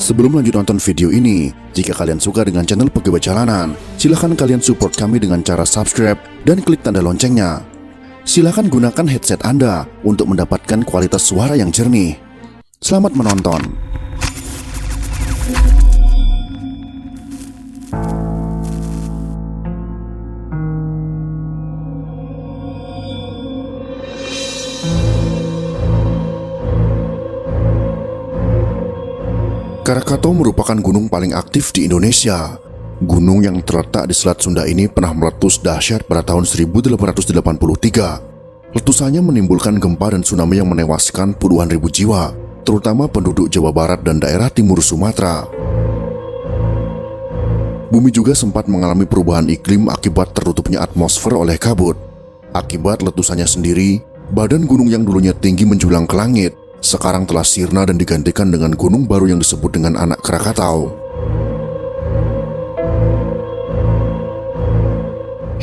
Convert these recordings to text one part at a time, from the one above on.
Sebelum lanjut nonton video ini, jika kalian suka dengan channel Pegawai Jalanan, silahkan kalian support kami dengan cara subscribe dan klik tanda loncengnya. Silahkan gunakan headset Anda untuk mendapatkan kualitas suara yang jernih. Selamat menonton. Krakatau merupakan gunung paling aktif di Indonesia. Gunung yang terletak di Selat Sunda ini pernah meletus dahsyat pada tahun 1883. Letusannya menimbulkan gempa dan tsunami yang menewaskan puluhan ribu jiwa, terutama penduduk Jawa Barat dan daerah timur Sumatera. Bumi juga sempat mengalami perubahan iklim akibat tertutupnya atmosfer oleh kabut. Akibat letusannya sendiri, badan gunung yang dulunya tinggi menjulang ke langit sekarang telah sirna dan digantikan dengan gunung baru yang disebut dengan Anak Krakatau.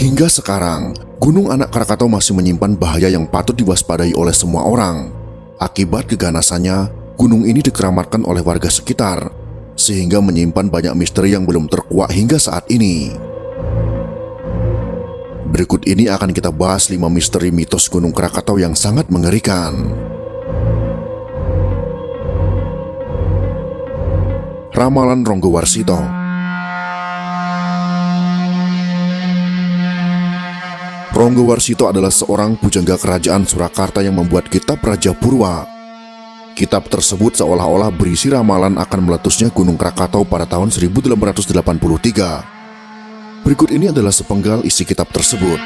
Hingga sekarang, Gunung Anak Krakatau masih menyimpan bahaya yang patut diwaspadai oleh semua orang. Akibat keganasannya, gunung ini dikeramatkan oleh warga sekitar, sehingga menyimpan banyak misteri yang belum terkuak hingga saat ini. Berikut ini akan kita bahas 5 misteri mitos Gunung Krakatau yang sangat mengerikan. Ramalan Ronggowarsito. Ronggowarsito adalah seorang pujangga kerajaan Surakarta yang membuat kitab Raja Purwa. Kitab tersebut seolah-olah berisi ramalan akan meletusnya Gunung Krakatau pada tahun 1883. Berikut ini adalah sepenggal isi kitab tersebut.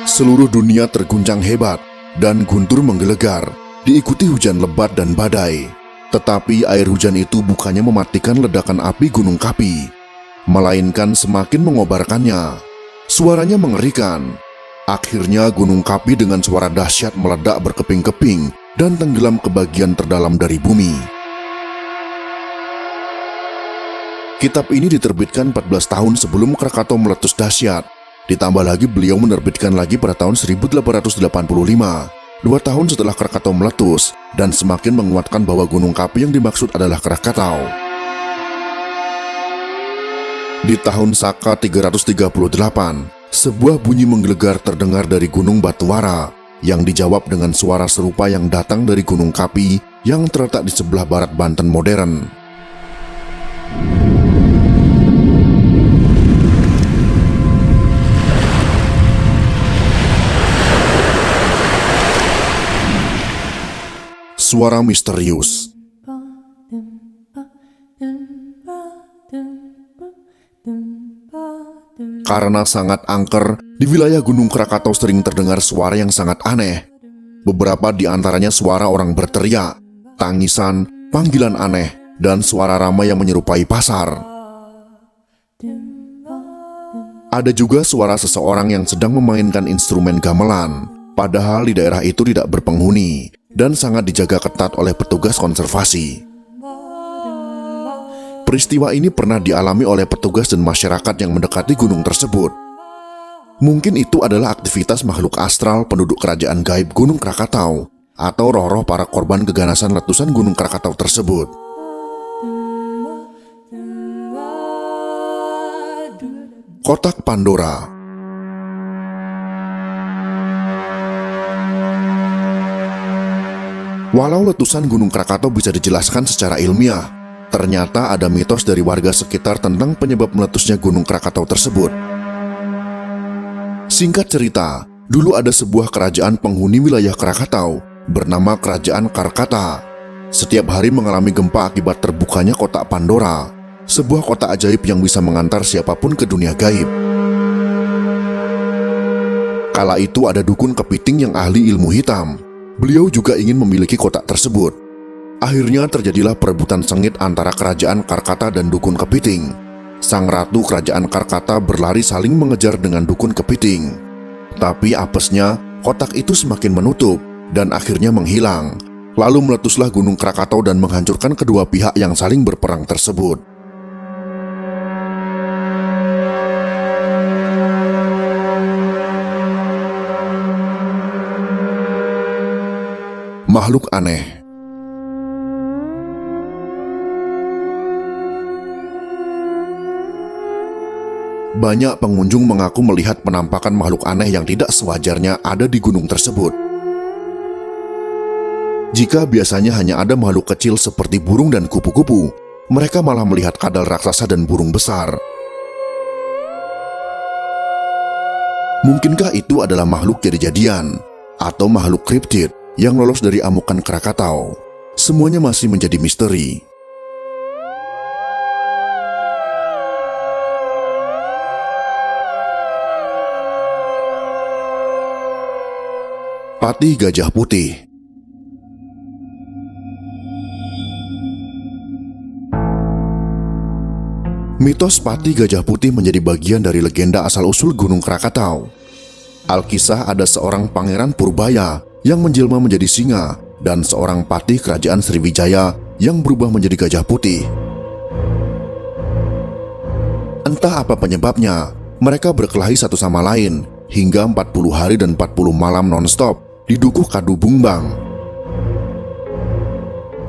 Seluruh dunia terguncang hebat dan guntur menggelegar, diikuti hujan lebat dan badai. Tetapi air hujan itu bukannya mematikan ledakan api Gunung Kapi, melainkan semakin mengobarkannya. Suaranya mengerikan. Akhirnya Gunung Kapi dengan suara dahsyat meledak berkeping-keping dan tenggelam ke bagian terdalam dari bumi. Kitab ini diterbitkan 14 tahun sebelum Krakatau meletus dahsyat. Ditambah lagi beliau menerbitkan lagi pada tahun 1885. 2 tahun setelah Krakatau meletus, dan semakin menguatkan bahwa Gunung Kapi yang dimaksud adalah Krakatau. Di tahun Saka 338, sebuah bunyi menggelegar terdengar dari Gunung Batuwara, yang dijawab dengan suara serupa yang datang dari Gunung Kapi yang terletak di sebelah barat Banten modern. Suara misterius. Karena sangat angker, di wilayah Gunung Krakatau sering terdengar suara yang sangat aneh. Beberapa di antaranya suara orang berteriak, tangisan, panggilan aneh, dan suara ramai yang menyerupai pasar. Ada juga suara seseorang yang sedang memainkan instrumen gamelan, padahal di daerah itu tidak berpenghuni dan sangat dijaga ketat oleh petugas konservasi. Peristiwa ini pernah dialami oleh petugas dan masyarakat yang mendekati gunung tersebut. Mungkin itu adalah aktivitas makhluk astral penduduk kerajaan gaib Gunung Krakatau atau roh-roh para korban keganasan letusan Gunung Krakatau tersebut. Kotak Pandora. Walau letusan Gunung Krakatau bisa dijelaskan secara ilmiah, ternyata ada mitos dari warga sekitar tentang penyebab meletusnya Gunung Krakatau tersebut. Singkat cerita, dulu ada sebuah kerajaan penghuni wilayah Krakatau bernama Kerajaan Karkata. Setiap hari mengalami gempa akibat terbukanya kotak Pandora, sebuah kotak ajaib yang bisa mengantar siapapun ke dunia gaib. Kala itu ada dukun kepiting yang ahli ilmu hitam. Beliau juga ingin memiliki kotak tersebut. Akhirnya terjadilah perebutan sengit antara Kerajaan Karkata dan dukun kepiting. Sang ratu Kerajaan Karkata berlari saling mengejar dengan dukun kepiting. Tapi apesnya, kotak itu semakin menutup dan akhirnya menghilang. Lalu meletuslah Gunung Krakatau dan menghancurkan kedua pihak yang saling berperang tersebut. aneh. Banyak pengunjung mengaku melihat penampakan makhluk aneh yang tidak sewajarnya ada di gunung tersebut. Jika biasanya hanya ada makhluk kecil seperti burung dan kupu-kupu, mereka malah melihat kadal raksasa dan burung besar. Mungkinkah itu adalah makhluk jadi-jadian atau makhluk kriptid yang lolos dari amukan Krakatau? Semuanya masih menjadi misteri. Patih Gajah Putih. Mitos Patih Gajah Putih menjadi bagian dari legenda asal-usul Gunung Krakatau. Alkisah ada seorang pangeran Purbaya yang menjelma menjadi singa dan seorang patih kerajaan Sriwijaya yang berubah menjadi gajah putih. Entah apa penyebabnya, mereka berkelahi satu sama lain hingga 40 hari dan 40 malam non-stop di Dukuh Kadu Bungbang.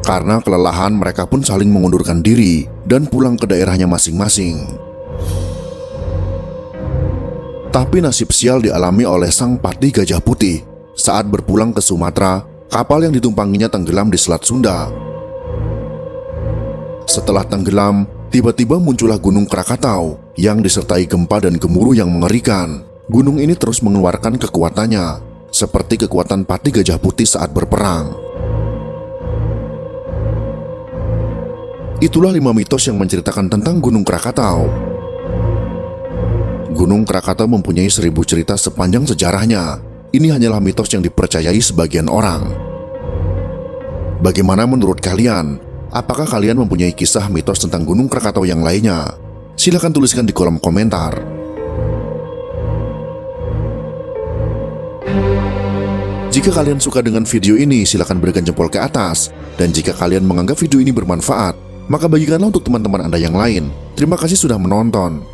Karena kelelahan, mereka pun saling mengundurkan diri dan pulang ke daerahnya masing-masing. Tapi nasib sial dialami oleh sang patih Gajah Putih. Saat berpulang ke Sumatera, kapal yang ditumpanginya tenggelam di Selat Sunda. Setelah tenggelam, tiba-tiba muncullah Gunung Krakatau yang disertai gempa dan gemuruh yang mengerikan. Gunung ini terus mengeluarkan kekuatannya, seperti kekuatan patih Gajah Putih saat berperang. Itulah 5 mitos yang menceritakan tentang Gunung Krakatau. Gunung Krakatau mempunyai 1000 cerita sepanjang sejarahnya. Ini hanyalah mitos yang dipercayai sebagian orang. Bagaimana menurut kalian? Apakah kalian mempunyai kisah mitos tentang Gunung Krakatau yang lainnya? Silahkan tuliskan di kolom komentar. Jika kalian suka dengan video ini, silakan berikan jempol ke atas. Dan jika kalian menganggap video ini bermanfaat, maka bagikanlah untuk teman-teman Anda yang lain. Terima kasih sudah menonton.